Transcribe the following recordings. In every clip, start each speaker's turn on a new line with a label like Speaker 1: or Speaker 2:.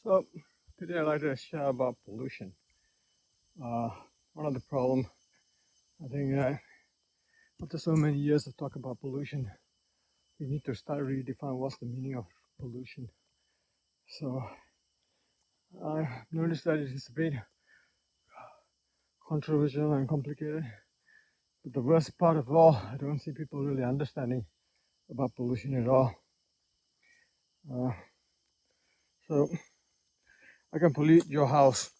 Speaker 1: So today I'd like to share about pollution. One of the problem, I think, after so many years of talk about pollution, we need to start redefine what's the meaning of pollution. So I noticed that it is a bit controversial and complicated. But the worst part of all, I don't see people really understanding about pollution at all. So I can pollute your house.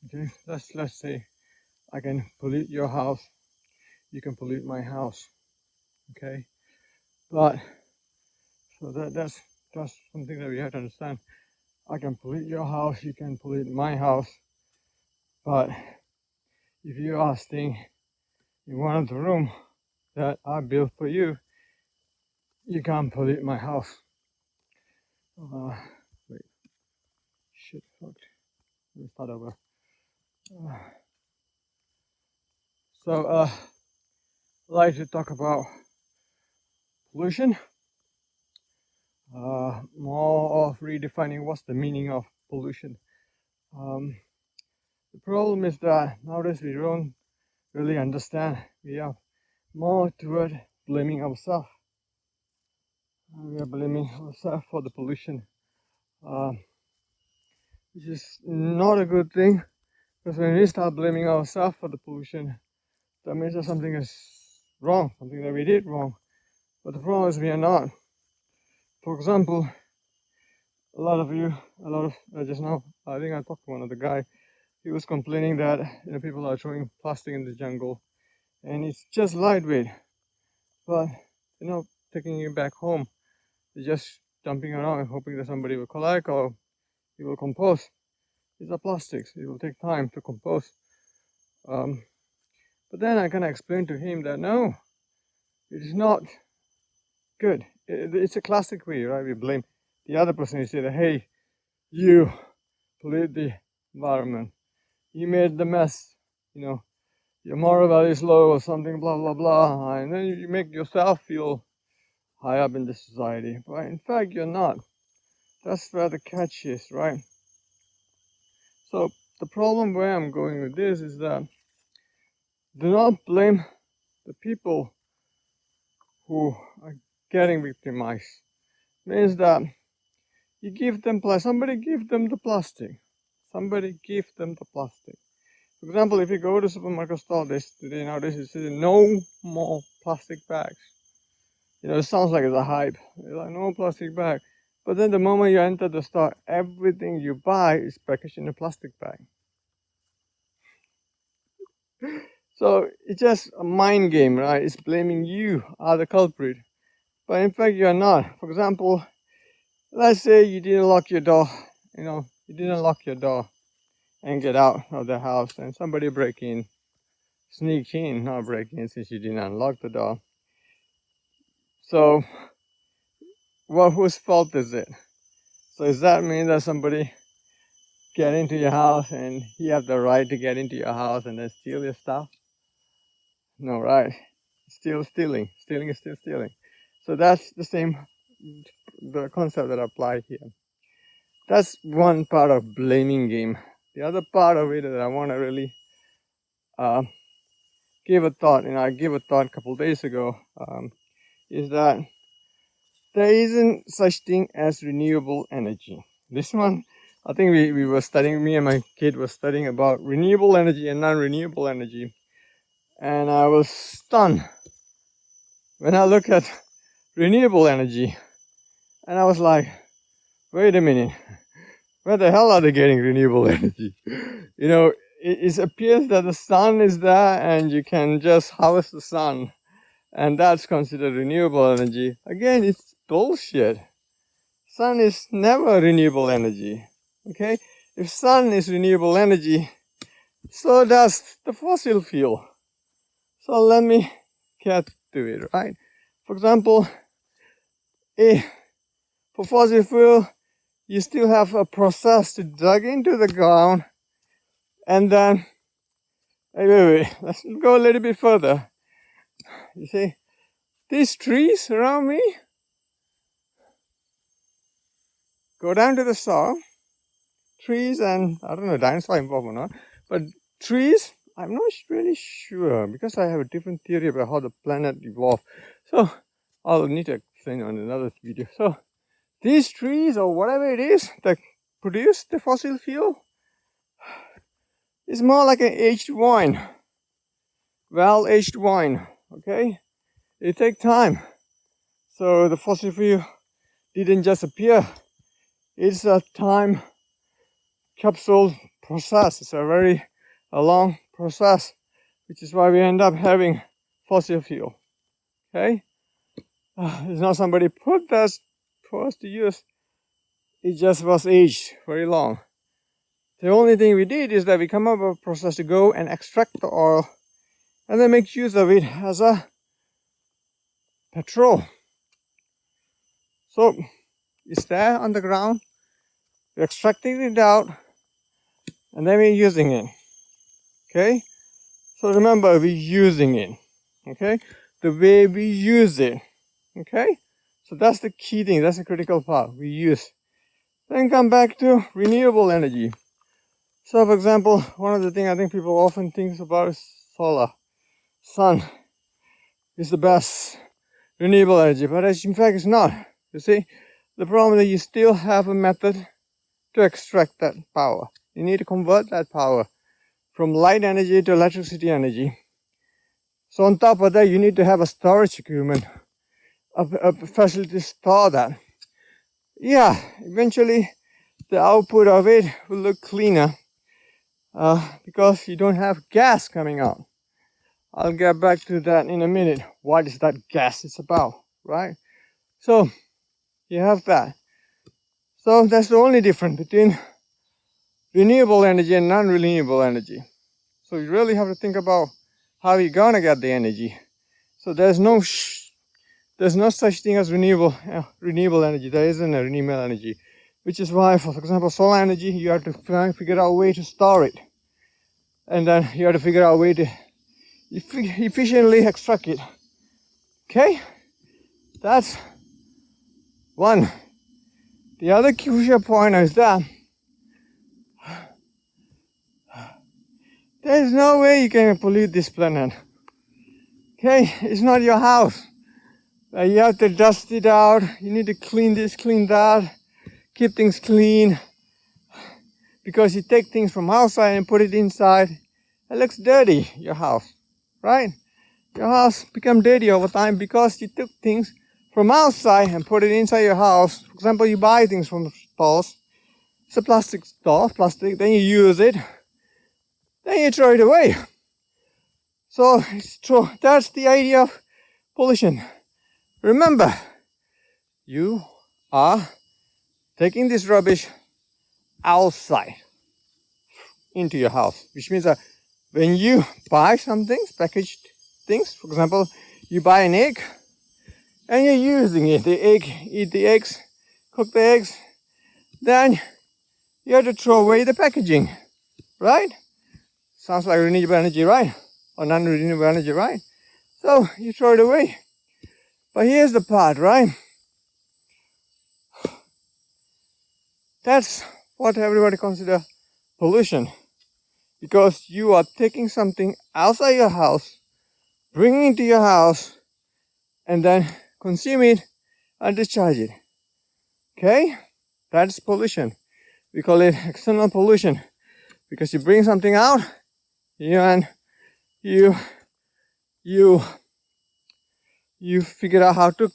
Speaker 1: Okay, let's say I can pollute your house. You can pollute my house. Okay, but so that's something that we have to understand. I can pollute your house. You can pollute my house. But if you are staying in one of the rooms that I built for you, you can't pollute my house. Wait, shit, fucked. Let me start over. I'd like to talk about pollution. More of redefining what's the meaning of pollution. The problem is that nowadays we don't really understand. We are more toward blaming ourselves. We are blaming ourselves for the pollution, which is not a good thing. Because when we start blaming ourselves for the pollution, that means that something is wrong, something that we did wrong. But the problem is we are not. For example, just now, I think I talked to one of the guy. He was complaining that people are throwing plastic in the jungle, and it's just lightweight, but taking it back home, they're just dumping around and hoping that somebody will collect or it will compose. These are plastics. It will take time to compose. But then I kind of explained to him that no, it is not good. It's a classic way, right? We blame the other person. You say that, hey, you pollute the environment. You made the mess. Your moral value is low or something, blah, blah, blah. And then you make yourself feel high up in the society. But in fact, you're not. That's where the catch is, right? So the problem where I'm going with this is that do not blame the people who are getting victimized. Means that you give them somebody give them the plastic. Somebody give them the plastic. For example, if you go to the supermarket store nowadays it says no more plastic bags. It sounds like it's a hype. It's like no plastic bag. But then the moment you enter the store, everything you buy is packaged in a plastic bag. So it's just a mind game, right? It's blaming you are the culprit. But in fact, you're not. For example, let's say you didn't lock your door. You didn't lock your door and get out of the house and somebody sneak in, not break in since you didn't unlock the door. So, whose fault is it? So does that mean that somebody get into your house and he have the right to get into your house and then steal your stuff? No, right? Still stealing. Stealing is still stealing. So that's the concept that I apply here. That's one part of blaming game. The other part of it that I want to really give a thought, I gave a thought a couple of days ago, is that there isn't such thing as renewable energy. This one, I think we were studying, me and my kid were studying about renewable energy and non-renewable energy. And I was stunned when I look at renewable energy. And I was like, wait a minute, where the hell are they getting renewable energy? It appears that the sun is there and you can just harvest the sun. And that's considered renewable energy. Again, it's bullshit. Sun is never renewable energy. Okay? If sun is renewable energy, so does the fossil fuel. So let me get to it, right? For example, for fossil fuel, you still have a process to dig into the ground, and then, wait, let's go a little bit further. You see, these trees around me go down to the soil, trees and, I don't know, dinosaur involved or not, but trees, I'm not really sure because I have a different theory about how the planet evolved. So I'll need to explain on another video. So these trees or whatever it is that produce the fossil fuel is more like an aged wine, well-aged wine, okay? It takes time. So the fossil fuel didn't just appear. It's a time capsule process. It's a very long process, which is why we end up having fossil fuel. Okay? It's not somebody put that for us to use. It just was aged very long. The only thing we did is that we come up with a process to go and extract the oil and then make use of it as a petrol. So it's there on the ground. We're extracting it out and then we're using it. Okay? So remember, we're using it. Okay? The way we use it. Okay? So that's the key thing. That's the critical part. We use. Then come back to renewable energy. So for example, one of the things I think people often think about is solar. Sun is the best renewable energy, but in fact it's not. You see, the problem is that you still have a method to extract that power. You need to convert that power from light energy to electricity energy. So on top of that, you need to have a storage equipment, a facility to store that. Yeah, eventually the output of it will look cleaner because you don't have gas coming out. I'll get back to that in a minute. What is that gas is about, right? So you have that. So that's the only difference between renewable energy and non-renewable energy. So you really have to think about how you're gonna get the energy. So there's no such thing as renewable energy. There isn't a renewable energy, which is why, for example, solar energy, you have to figure out a way to store it, and then you have to figure out a way to efficiently extract it. Okay, that's one. The other crucial point is that there's no way you can pollute this planet. Okay, it's not your house. You have to dust it out. You need to clean this, clean that, keep things clean. Because you take things from outside and put it inside, it looks dirty, your house, right? Your house becomes dirty over time because you took things from outside and put it inside your house. For example, you buy things from the stores. It's a plastic store, then you use it, then you throw it away. So it's true. That's the idea of pollution. Remember, you are taking this rubbish outside into your house, which means that when you buy some things, packaged things, for example, you buy an egg and you're using it. The egg, eat the eggs, cook the eggs, then you have to throw away the packaging, right? Sounds like renewable energy, right? Or non-renewable energy, right? So you throw it away. But here's the part, right? That's what everybody considers pollution. Because you are taking something outside your house, bringing it to your house, and then consume it and discharge it. Okay? That's pollution. We call it external pollution. Because you bring something out, and you figure out how to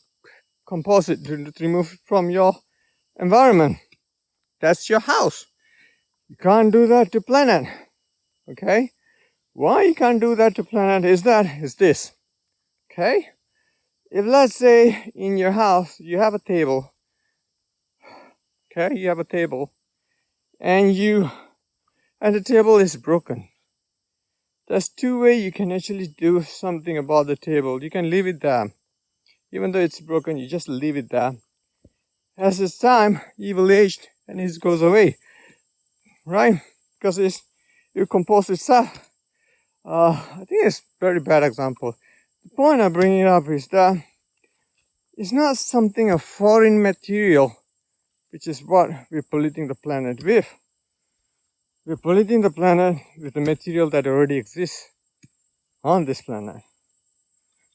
Speaker 1: compose it, to remove it from your environment. That's your house. You can't do that to planet. Okay? Why you can't do that to planet is this. Okay? If let's say in your house you have a table. Okay, you have a table. And the table is broken. There's two ways you can actually do something about the table. You can leave it there. Even though it's broken, you just leave it there. As it's time, it will age and it goes away. Right? Because it composes itself. I think it's a very bad example. The point I'm bringing up is that it's not something a foreign material, which is what we're polluting the planet with. We're polluting the planet with the material that already exists on this planet.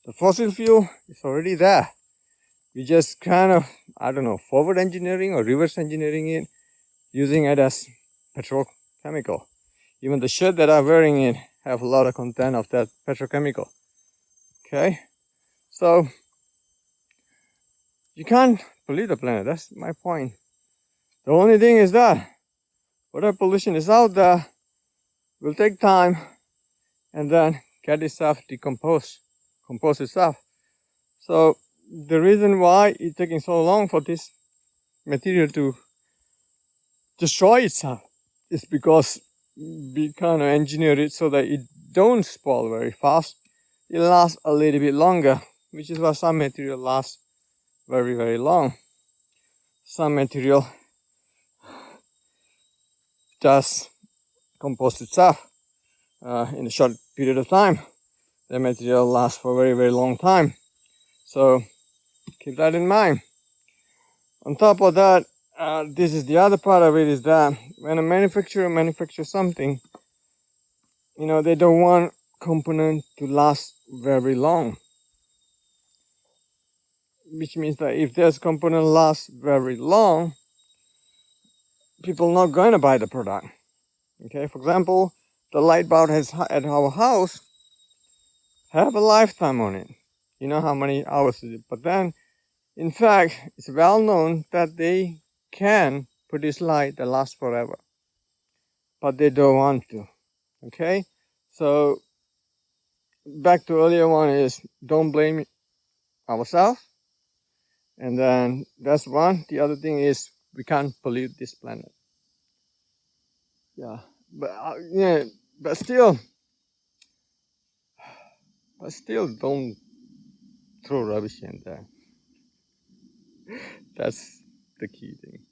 Speaker 1: The fossil fuel is already there. We just kind of, I don't know, forward engineering or reverse engineering it, using it as petrochemical. Even the shirt that I'm wearing it have a lot of content of that petrochemical. Okay? So, you can't pollute the planet. That's my point. The only thing is that whatever pollution is out there will take time and then get itself compose itself. So the reason why it's taking so long for this material to destroy itself is because we kind of engineer it so that it don't spoil very fast. It lasts a little bit longer, which is why some material lasts very, very long. Some material does compose itself in a short period of time. The material lasts for a very, very long time. So keep that in mind. On top of that, this is the other part of it, is that when a manufacturer manufactures something, they don't want component to last very long. Which means that if this component lasts very long, people are not going to buy the product. Okay, for example, the light bulb at our house have a lifetime on it. You know how many hours is it? But then, in fact, it's well known that they can produce light that lasts forever. But they don't want to. Okay? So, back to earlier one is don't blame ourselves. And then that's one. The other thing is we can't pollute this planet. Yeah. But still don't throw rubbish in there. That's the key thing.